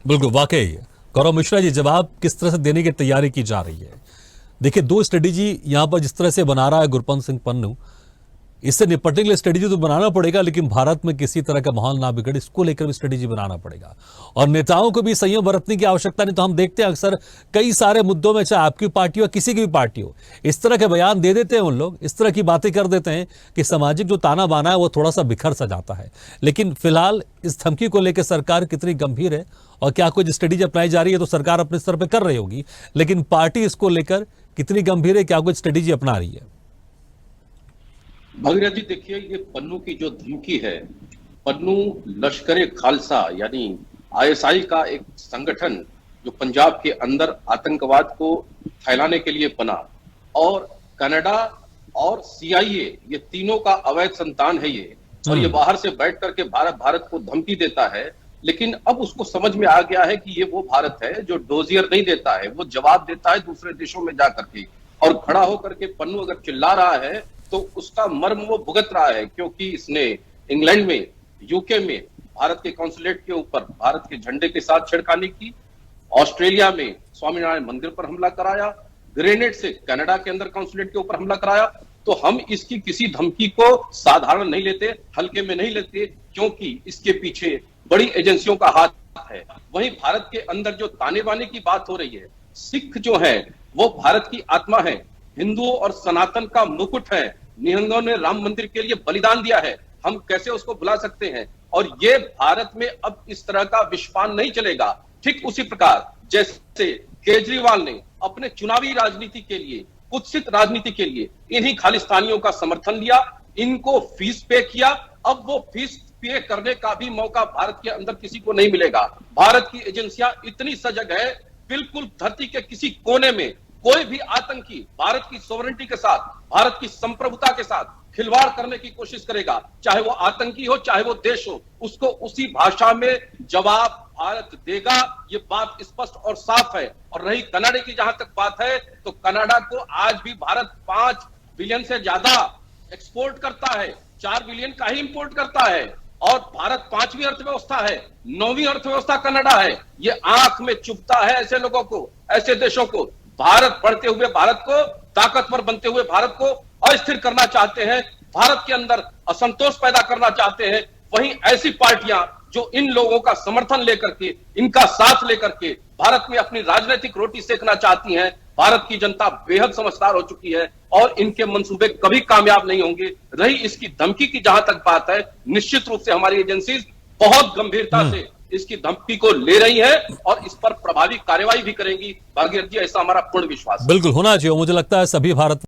बिल्कुल, वाकई गौरव मिश्रा जी, जवाब किस तरह से देने की तैयारी की जा रही है? देखिए, दो स्ट्रेटेजी यहां पर जिस तरह से बना रहा है गुरपंत सिंह पन्नू, इससे निपटने के लिए स्ट्रेटेजी तो बनाना पड़ेगा, लेकिन भारत में किसी तरह का माहौल ना बिगड़े, इसको लेकर भी स्ट्रेटेजी बनाना पड़ेगा। और नेताओं को भी संयम बरतने की आवश्यकता नहीं। तो हम देखते हैं अक्सर कई सारे मुद्दों में, चाहे आपकी पार्टी हो किसी की भी पार्टी हो, इस तरह के बयान दे देते हैं उन लोग, इस तरह की बातें कर देते हैं कि सामाजिक जो ताना बाना है वो थोड़ा सा बिखर सा जाता है। लेकिन फिलहाल इस धमकी को लेकर सरकार कितनी गंभीर है और क्या कोई स्ट्रेटेजी अपनाई जा रही है, तो सरकार अपने स्तर पर कर रही होगी, लेकिन पार्टी इसको लेकर कितनी गंभीर है, क्या कोई स्ट्रेटेजी अपना रही है? भगीरथ जी, देखिए, ये पन्नू की जो धमकी है, पन्नू लश्कर खालसा यानी आईएसआई का एक संगठन जो पंजाब के अंदर आतंकवाद को फैलाने के लिए बना, और कनाडा और सीआईए, ये तीनों का अवैध संतान है ये। और ये बाहर से बैठ करके भारत को धमकी देता है। लेकिन अब उसको समझ में आ गया है कि ये वो भारत है जो डोजियर नहीं देता है, वो जवाब देता है दूसरे देशों में जाकर के। और खड़ा होकर के पन्नू अगर चिल्ला रहा है तो उसका मर्म वो भुगत रहा है, क्योंकि इसने इंग्लैंड में, यूके में भारत के कॉन्सुलेट के ऊपर भारत के झंडे के साथ छेड़खानी की, ऑस्ट्रेलिया में स्वामीनारायण मंदिर पर हमला कराया, ग्रेनेड से कनाडा के अंदर कॉन्सुलेट के ऊपर हमला कराया। तो हम इसकी किसी धमकी को साधारण नहीं लेते, हल्के में नहीं लेते, क्योंकि इसके पीछे बड़ी एजेंसियों का हाथ है। वहीं भारत के अंदर जो ताने बाने की बात हो रही है, सिख जो है वो भारत की आत्मा है, हिंदुओं और सनातन का मुकुट है, निहंगों ने राम मंदिर के लिए बलिदान दिया है, हम कैसे उसको भुला सकते हैं? और ये भारत में अब इस तरह का विषपान नहीं चलेगा। ठीक उसी प्रकार जैसे केजरीवाल ने अपने चुनावी राजनीति के लिए, कुत्सित राजनीति के लिए इन्हीं खालिस्तानियों का समर्थन लिया, इनको फीस पे किया। अब वो फीस पे करने का भी मौका भारत के अंदर किसी को नहीं मिलेगा। भारत की एजेंसियां इतनी सजग है, बिल्कुल धरती के किसी कोने में कोई भी आतंकी भारत की सोवरेनिटी के साथ, भारत की संप्रभुता के साथ खिलवाड़ करने की कोशिश करेगा, चाहे वो आतंकी हो चाहे वो देश हो, उसको उसी भाषा में जवाब भारत देगा। ये बात स्पष्ट और साफ है। और रही कनाडा की जहां तक बात है, तो कनाडा को आज भी भारत 5 बिलियन से ज्यादा एक्सपोर्ट करता है, 4 बिलियन का ही इंपोर्ट करता है। और भारत 5वीं अर्थव्यवस्था है, 9वीं अर्थव्यवस्था कनाडा है। ये आंख में चुभता है ऐसे लोगों को, ऐसे देशों को। भारत बढ़ते हुए भारत को, ताकतवर बनते हुए भारत को अस्थिर करना चाहते हैं, भारत के अंदर असंतोष पैदा करना चाहते हैं। वहीं ऐसी पार्टियां जो इन लोगों का समर्थन लेकर के, इनका साथ लेकर के भारत में अपनी राजनीतिक रोटी सेकना चाहती हैं, भारत की जनता बेहद समझदार हो चुकी है और इनके मंसूबे कभी कामयाब नहीं होंगे। रही इसकी धमकी की जहां तक बात है, निश्चित रूप से हमारी एजेंसीज बहुत गंभीरता से इसकी धमकी को ले रही है और इस पर प्रभावी कार्रवाई भी करेंगी। भागीरथ जी, ऐसा हमारा पूर्ण विश्वास है। बिल्कुल होना चाहिए, मुझे लगता है सभी भारत